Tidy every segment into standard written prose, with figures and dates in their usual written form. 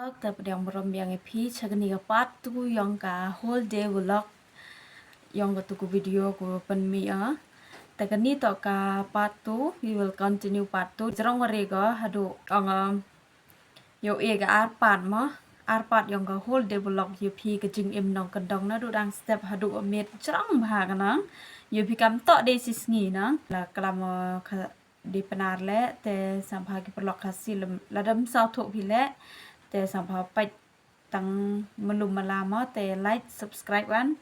Tapi yang berom yang epi cakap part tu yang ka whole day vlog yang tu video ko penmi Tapi ni to ka part tu we will continue part tu. Jarang mereka haduh ang yo ga arpat yang ka whole day vlog yo pi ke jingim nong kedong na dudang step haduh miet jarang bahag nang yo pi kam to de sngi nang la kalam di penar le te sampai perlok khasi ladam sao thuk pi le te sampai pai tang melum malama te like subscribe kan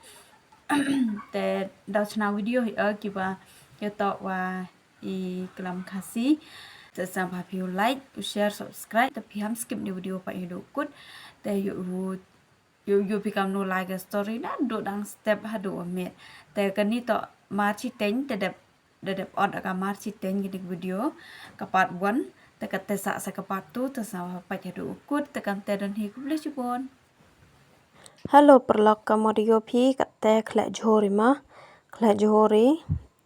te dau channel video hi kiba yo to wa I kalam khasi te sampai pi like share subscribe te pi ham skip ni video pa hidup kut te you become no like a story na do dang step hadu met te kan ni to marchi ten te dep on ka marchi ten gini video ka part 1 te ka te sa ka part 2 te sa pa hadu kut te kan te dan hi Khublei chubon Hello perlok ka modio phi ka te khla johori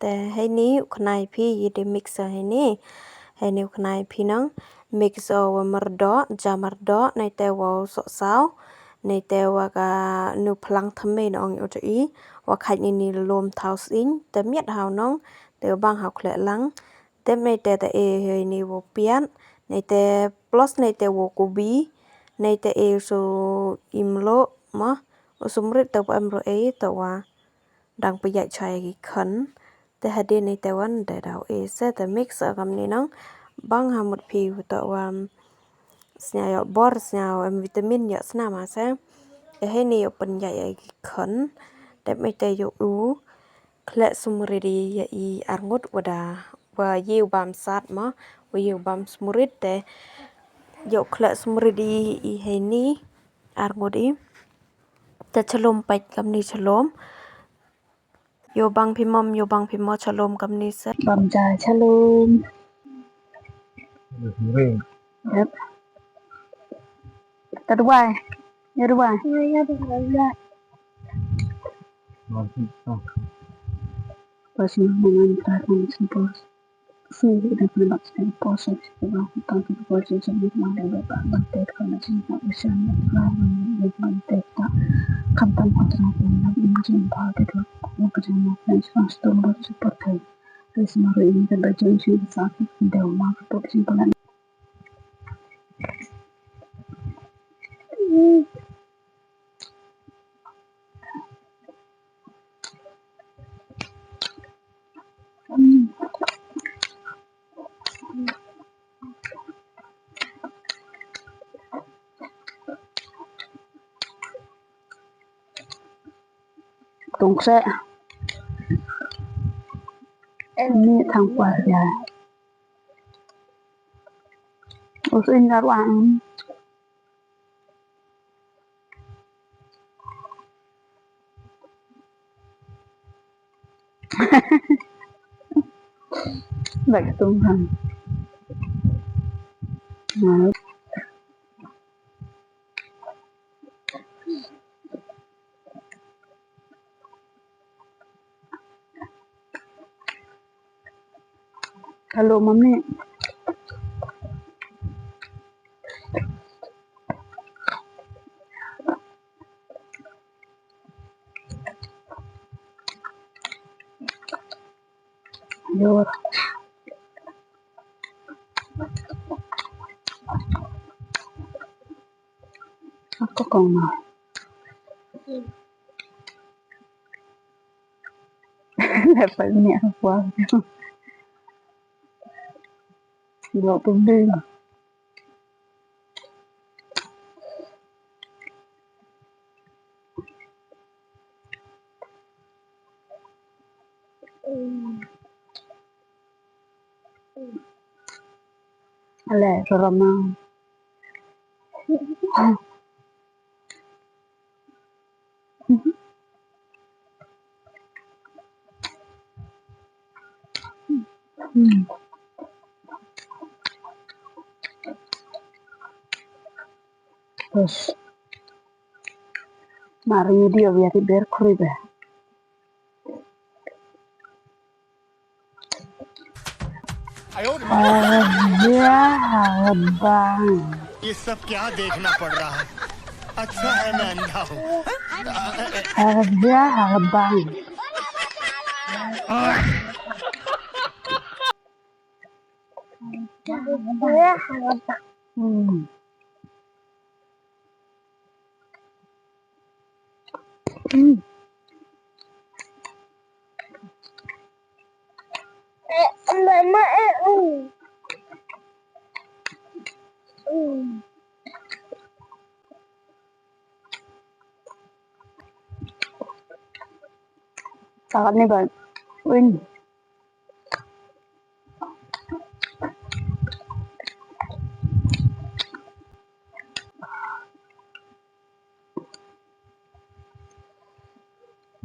te hai ni khnai phi yi de mix hai ni khnai phi nang mix o mardo jamardo nai te wo so sao nei te wa ka nu phlang thame nong yo chi wa khai ni lom thau sin te miet hau nong te bang hau khle lang te nei te e ni wo pian nei te plus nei te wo kubi nei te e so imlo ma usumrit te am ro e to wa dang pi yai chai gi khan te hadi nei te wan de dau e se te mix agam ni nong bang ha mut phi to wa snya bor snya vitamin ya sna ma se he ni open ya gi khan te me te yo u khle sumridi ya I arngut wada wa yu bam sat ma wa yu bam smurit te yo khle sumridi I he ni arngudi te chalom pai kam ni chalom yo bang phimo chalom kam ni se bam ja shalom yep tadwai yadwai Personal moment moments and pause. See the products and process about the content versions of Mandai web and date connection that we share with one data. Company contract and engine target working of French first to work support. This marine the budget is something the market simple and don't say any thằng quả dài ở trên các bạn vậy tung thằng hello mommy yo aku còn mà lại phải mẹ qua lộ tung đi mà lẹ rồi mà terus mari dia biar berkurib ya bang ये सब क्या देखना पड़ रहा है अच्छा है मैं अंधा हूँ Bang. Hmm. Hmm. Mama, Sangat nih bang. Win.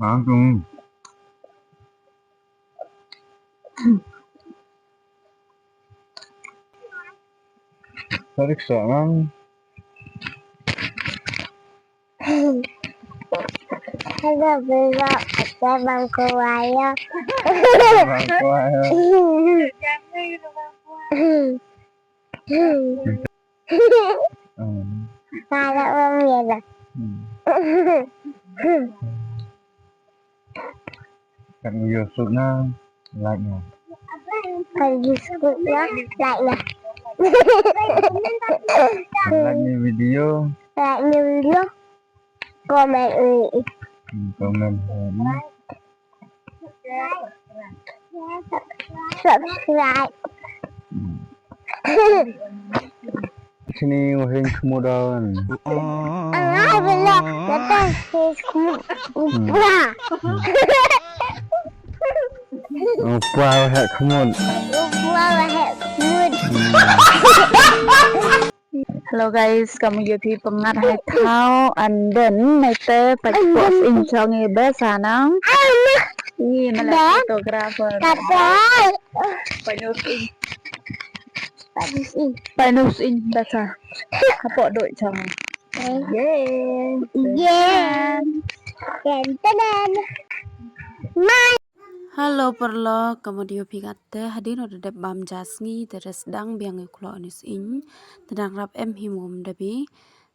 Langsung. Tarik seorang. Ada bela ada bangku wayang. Bangku aja. Ada orang ya. Kan Yusufnya like-nya. Pergi sekolah like-nya. Like-nya video. Like-nya video. Komen ini. Komen ini. Subscribe. Sini wahing kemudahan. Belum. Datang upah. Upah wahak kemud. Upah wahak kemud. Hello guys, kamu jadi pengat hai thao anden mai te pai post in chong e ba sanang. Ini malah fotografer. Painus in baca. Apa doi chong. Yeah. Yeah. Dan. Halo perlo, kemudian pikate hadir ada bam jasngi teres dang biang eklo anis in, tedang rap himum dabi,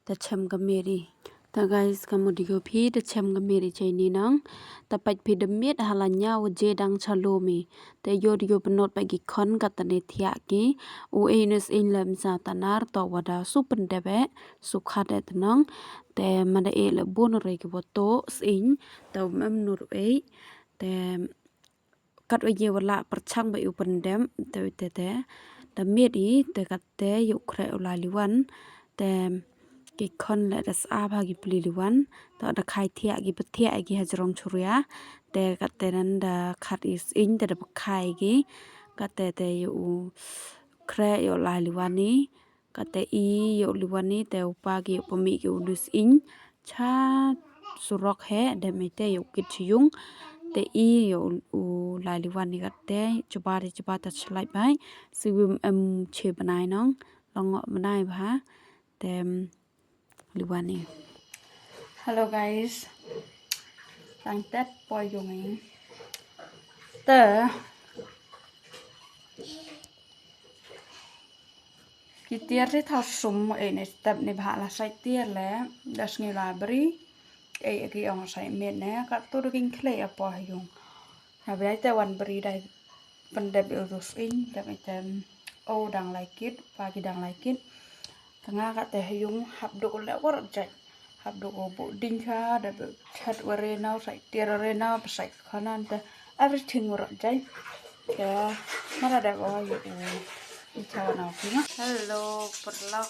tercem gemeri. Ta guys, kemudian pi tercem gemeri cini nang, tapat pi demiet halanya uje dang chalomi, te yo penot bagi kon kata netiaki, inus in lem sa tanar to wada supen debe, sukhat nang, te mada le bon regi boto sin, te nur te kat waje wala perchang ba yu pendem te te miet te kat te yu kre ulaliwan te ki kon le das a ba gi pliliwan ta da khai thia gi pathia gi hajrong churia te kat te nan da khat is in te da khai gi kat te yu kre yu laliwan ni kat te yu liwan ni te upa gi pami gi unus in cha surok he de me te yu kit yung te yo laliwan ni gatte coba ta chlai bai siwim che banai nong long banai ba tem liwan ni. Hello guys, tang tet poi yung te kitiar ri thau sum ne step ni bha la sai tiar le das ngi library ki ong sai miet ne ka tu king khle apa yung ha bai te wan bri dai pendep urus in te tem o dang like it pagi dang like it tengah ka te yung hap do le war jai hap do bo ding kha da chat ware now sai tiar re now sai khanan te everything war jai ya mara da wa yu chào nào kia. Hello perlok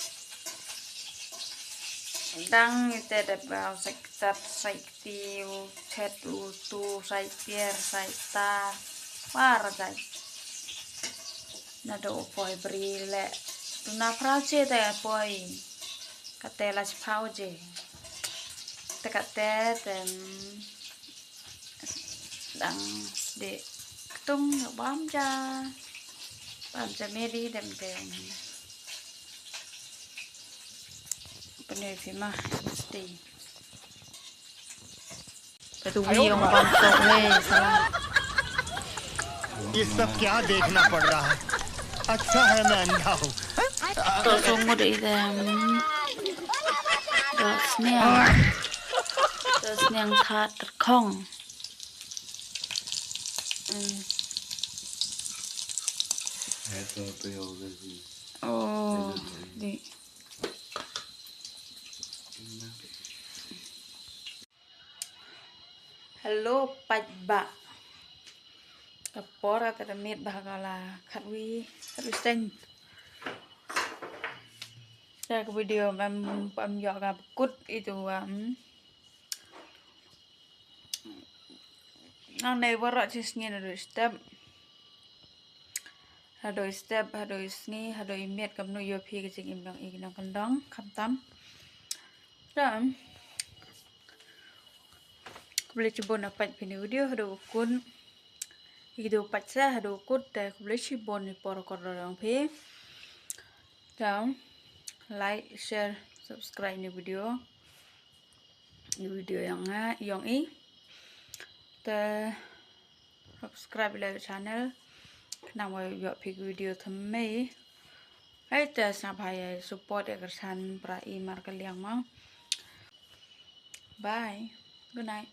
đang te đẹp vào sạch chặt sạch tiêu shet tu sạch tier sạch ta para dai naduh poi beri le tuna prau che te poi kate la chpau je te kate tem đang de tung bám cha meri dem penuh firma mesti peduli orang pantau salah ये सब क्या देखना पड़ रहा है अच्छा है मैं अंधा हूँ Tok sumut idam. Tok sniang tha terkhong. Oh, di. Hello, paidbah. Kapora tada miet Meghalaya khatwi seng. Saya ke video pam yok ga kut itu nang nei warak cisngi haduh step haduh sngi haduh miet kam nu iohi ke jingim yang iing kendang kamtam dan Khublei cibon apa pyni video haduh kun itu paca haduh kut dan Khublei cibon ni por koror yang pe dan like share subscribe ni video yang the subscribe like channel nang wa yok phi video thamme ai ta sa bhai support ek san pra i mar ka liang ma bye good night